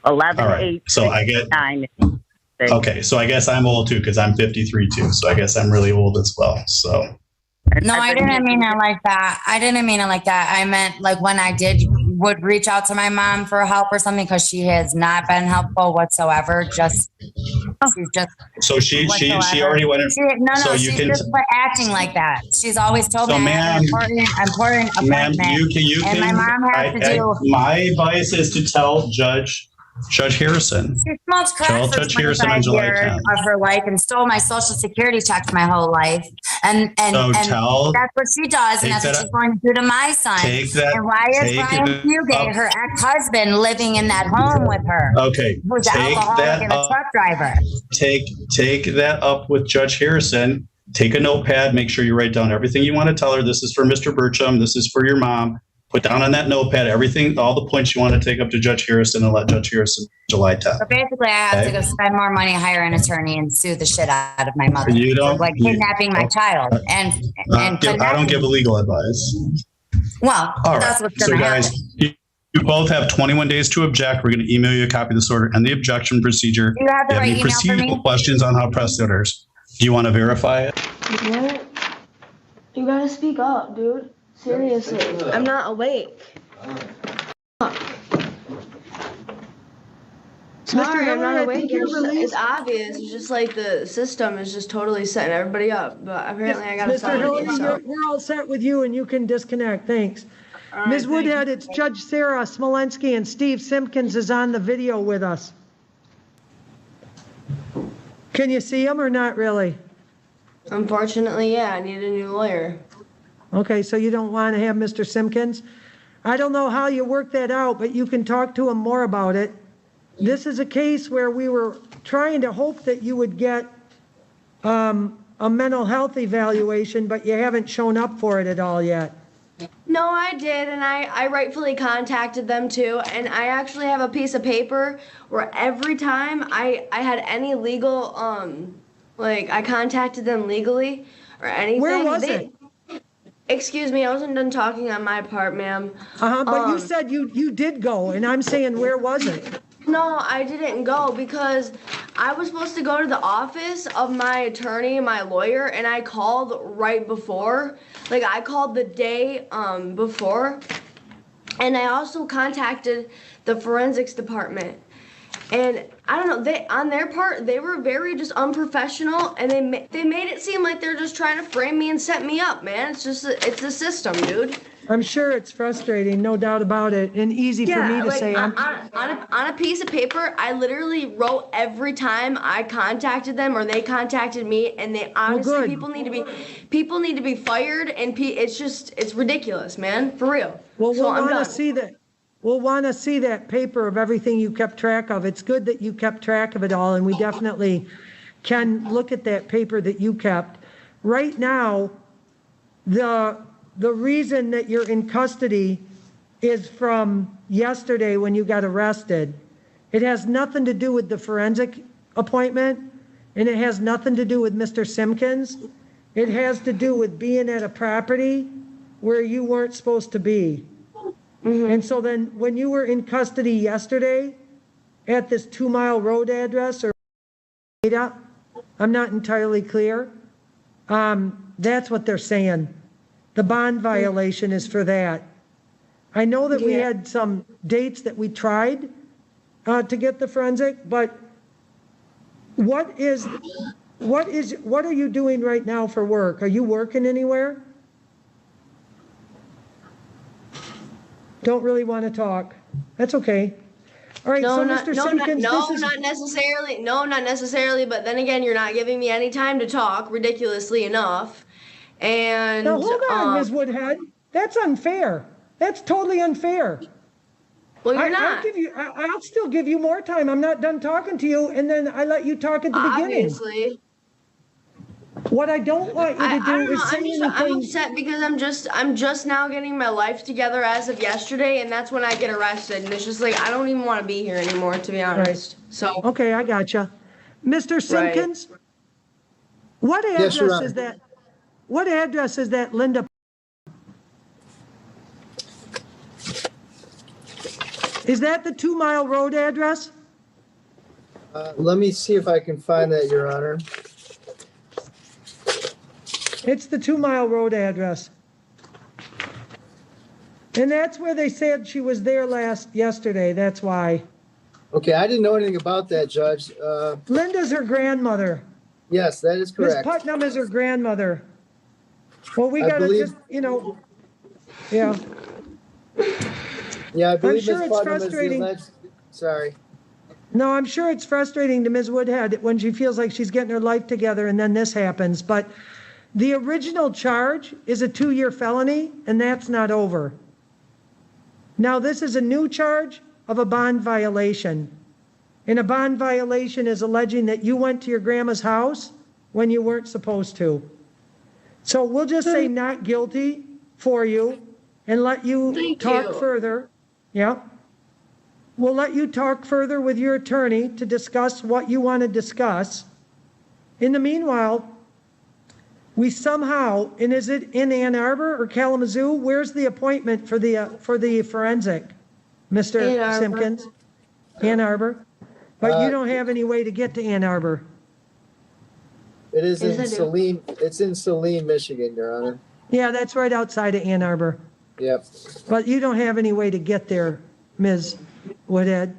11, All right. 8, So 6, I get, 9. okay. So I guess I'm old too, because I'm 53 too. So I guess I'm really old as well. So. No, I didn't mean it like that. I didn't mean it like that. I meant like when I would reach out to my mom for help or something, because she has not been helpful whatsoever. She's just. So she already went in. She's just acting like that. She's always told me ma'am, I'm important ma'am, appointment. you and my mom has to do. My advice is to tell Judge Harrison. She smoked crack Tell for Judge Harrison 25 on July years 10th. of her life and stole my social security checks my whole life. And that's what she does, and that's what she's going to do to my son. And why is Ryan Fugate, her ex-husband, living in that home with her? Okay. Who's an alcoholic and a truck driver. Take that up with Judge Harrison. Take a notepad, make sure you write down everything you want to tell her. This is for Mr. Burcham, this is for your mom. Put down on that notepad everything, all the points you want to take up to Judge Harrison, and let Judge Harrison July 10th. So basically, I have to go spend more money, hire an attorney, and sue the shit out of my mother. You don't, for, like kidnapping my child and I don't give legal advice. Well, all that's right. what's going to happen. So guys, you both have 21 days to object. We're going to email you a copy of this order and the objection procedure. Do you have the right any email for procedural me? questions on how press orders? Do you want to verify it? What? You gotta speak up, dude. Seriously. I'm not awake. Sorry, I'm not awake. It's obvious. It's just like the system is just totally setting everybody up. But apparently I gotta stop. We're all set with you and you can disconnect. Thanks. Right, Ms. Woodhead, it's Judge Sarah Smolensky and Steve Simpkins is on the video with us. Can you see him or not really? Unfortunately, yeah, I need a new lawyer. Okay, so you don't want to have Mr. Simpkins? I don't know how you work that out, but you can talk to him more about it. This is a case where we were trying to hope that you would get a mental health evaluation, but you haven't shown up for it at all yet. No, I did, and I rightfully contacted them too, and I actually have a piece of paper where every time I had any legal, like I contacted them legally or anything. Where was it? Excuse me, I wasn't done talking on my part, ma'am. But you said you did go, and I'm saying where was it? No, I didn't go because I was supposed to go to the office of my attorney, my lawyer, and I called right before. Like I called the day before. And I also contacted the forensics department. And I don't know, they on their part, they were very just unprofessional, and they made it seem like they're just trying to frame me and set me up, man. It's just it's the system, dude. I'm sure it's frustrating, no doubt about it, and easy for me to like, say. on a piece of paper, I literally wrote every time I contacted them or they contacted me, and they honestly, people need to be fired, and it's ridiculous, man, for real. Well, so I'm done. We'll want to see that paper of everything you kept track of. It's good that you kept track of it all, and we definitely can look at that paper that you kept. Right now, the reason that you're in custody is from yesterday when you got arrested. It has nothing to do with the forensic appointment, and it has nothing to do with Mr. Simpkins. It has to do with being at a property where you weren't supposed to be. Mm-hmm. And so then when you were in custody yesterday at this 2 Mile Road address, or I'm not entirely clear, that's what they're saying. The bond violation is for that. I know that we had some dates that we tried to get the forensic, but what are you doing right now for work? Are you working anywhere? Don't really want to talk. That's okay. All right, Mr. Simpkins, not necessarily, but then again, you're not giving me any time to talk, ridiculously enough. And now hold on, Ms. Woodhead. That's unfair. That's totally unfair. Well, you're not. I'll still give you more time. I'm not done talking to you, and then I let you talk at the beginning. Obviously. What I don't want you to do is say anything. I'm upset because I'm just now getting my life together as of yesterday, and that's when I get arrested. And it's just like I don't even want to be here anymore, to be honest. Right. So okay, I gotcha. Mr. Simpkins, what address is that? What address is that, Linda? Is that the 2 Mile Road address? Let me see if I can find that, Your Honor. It's the 2 Mile Road address. And that's where they said she was there yesterday, that's why. Okay, I didn't know anything about that, Judge. Linda's her grandmother. Yes, that is Miss correct. Putnam is her grandmother. Well, we I gotta believe- just, yeah. Yeah, I believe sure Ms. it's Putnam is the frustrating. alleged, sorry. No, I'm sure it's frustrating to Ms. Woodhead when she feels like she's getting her life together and then this happens. But the original charge is a 2-year felony, and that's not over. Now, this is a new charge of a bond violation. And a bond violation is alleging that you went to your grandma's house when you weren't supposed to. So we'll just say not guilty for you and let you talk further. Yeah. We'll let you talk further with your attorney to discuss what you want to discuss. In the meanwhile, we somehow, and is it in Ann Arbor or Kalamazoo? Where's the appointment for the forensic, Mr. Ann Arbor. Simpkins? Ann Arbor? But you don't have any way to get to Ann Arbor. It is Yes, I in do. Saline, it's in Saline, Michigan, Your Honor. Yeah, that's right outside of Ann Arbor. Yep. But you don't have any way to get there, Ms. Woodhead.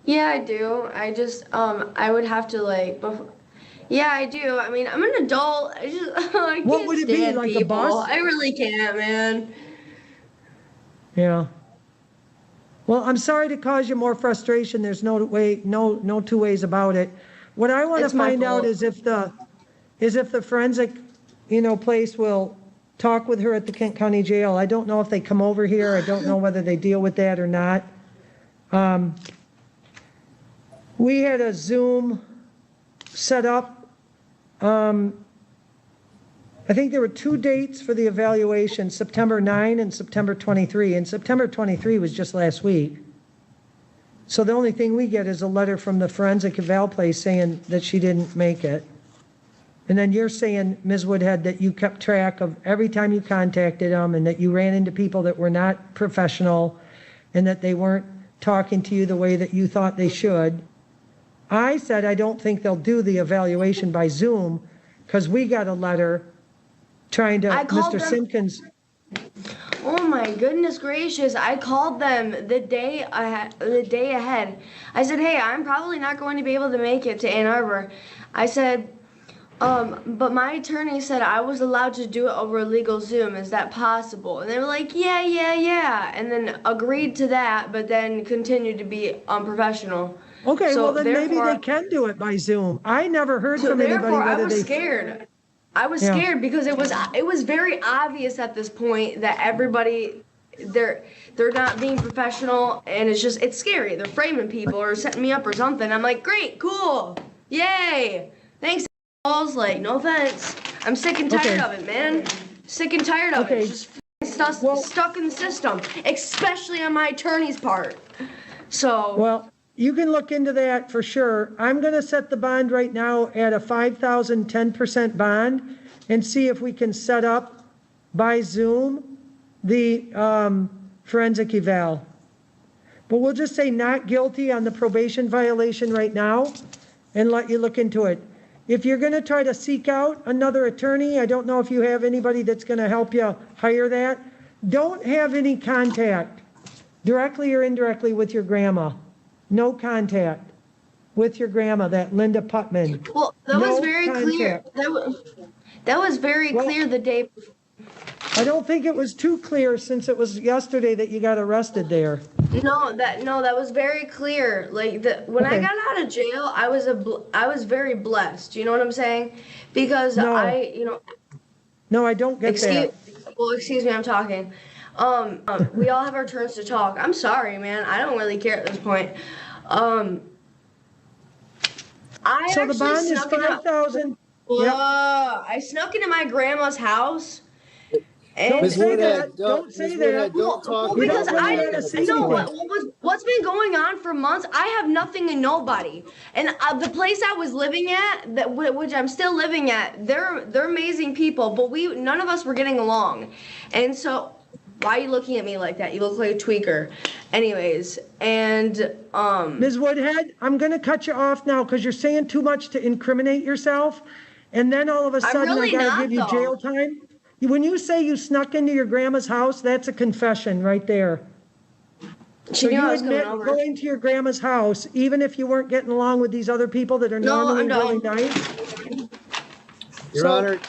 Yeah, I do. I just, I would have to yeah, I do. I mean, I'm an adult. I just, I can't What would it be, stand like a people. bus? I really can't, man. Yeah. Well, I'm sorry to cause you more frustration. There's no way, no two ways about it. What I want to It's my find out fault. is if the forensic, place will talk with her at the Kent County Jail. I don't know if they come over here. I don't know whether they deal with that or not. We had a Zoom set up. I think there were 2 dates for the evaluation, September 9 and September 23. And September 23 was just last week. So the only thing we get is a letter from the forensic eval place saying that she didn't make it. And then you're saying, Ms. Woodhead, that you kept track of every time you contacted them and that you ran into people that were not professional and that they weren't talking to you the way that you thought they should. I said I don't think they'll do the evaluation by Zoom because we got a letter trying to, I called Mr. them- Simpkins. Oh my goodness gracious. I called them the day ahead. I said, hey, I'm probably not going to be able to make it to Ann Arbor. I said, but my attorney said I was allowed to do it over a legal Zoom. Is that possible? And they were like, yeah. And then agreed to that, but then continued to be unprofessional. Okay, So well then maybe therefore- they can do it by Zoom. I never heard So from anybody therefore, I whether was they. scared. I was Yeah. scared because it was very obvious at this point that everybody they're not being professional, and it's scary. They're framing people or setting me up or something. I'm like, great, cool, yay, thanks. Like, no offense. I'm sick and tired Okay. of it, man. Sick and tired of Okay. it. It's just stuck in the system, especially on my attorney's part. So. Well, you can look into that for sure. I'm going to set the bond right now at a 5,000 10% bond and see if we can set up by Zoom the forensic eval. But we'll just say not guilty on the probation violation right now and let you look into it. If you're going to try to seek out another attorney, I don't know if you have anybody that's going to help you hire that. Don't have any contact, directly or indirectly, with your grandma. No contact with your grandma, that Linda Putman. Well, that No was very clear. contact. That was very clear the day before. I don't think it was too clear since it was yesterday that you got arrested there. No, that was very clear. Like when I Okay. got out of jail, I was very blessed. You know what I'm saying? Because No. No, I don't get that. Excuse me, I'm talking. We all have our turns to talk. I'm sorry, man. I don't really care at this point. I So the actually bond is snuck into- 5,000. I snuck into my grandma's house. And Ms. Woodhead, Don't say Ms. that. Woodhead, don't talk. You because don't really I wanna say no, anything. what's been going on for months. I have nothing and nobody, and the place I was living at, which I'm still living at, they're amazing people, but none of us were getting along, and so Why are you looking at me like that? You look like a tweaker. Anyways, and Ms. Woodhead, I'm going to cut you off now because you're saying too much to incriminate yourself. And then all of a sudden really I got not, to give you though. jail time. When you say you snuck into your grandma's house, that's a confession right there. She So knew you I was coming admit over. going to your grandma's house, even if you weren't getting along with these other people that are No, normally no. really nice? Your So- Honor,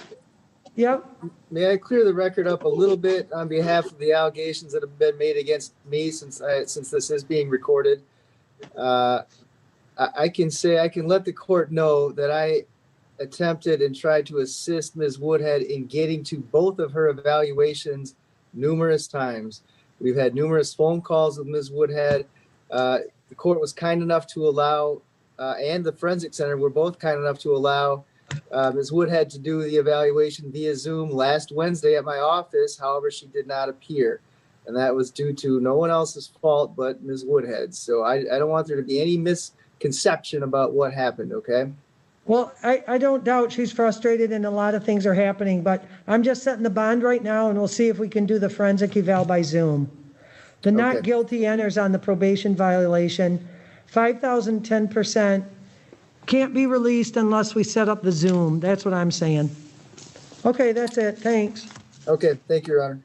Yep. may I clear the record up a little bit on behalf of the allegations that have been made against me since this is being recorded? I can let the court know that I attempted and tried to assist Ms. Woodhead in getting to both of her evaluations numerous times. We've had numerous phone calls with Ms. Woodhead. The court was kind enough to allow, and the Forensic Center were both kind enough to allow Ms. Woodhead to do the evaluation via Zoom last Wednesday at my office. However, she did not appear. And that was due to no one else's fault but Ms. Woodhead. So I don't want there to be any misconception about what happened, okay? Well, I don't doubt she's frustrated and a lot of things are happening, but I'm just setting the bond right now and we'll see if we can do the forensic eval by Zoom. The not Okay. guilty enters on the probation violation. 5,010% can't be released unless we set up the Zoom. That's what I'm saying. Okay, that's it. Thanks. Okay, thank you, Your Honor.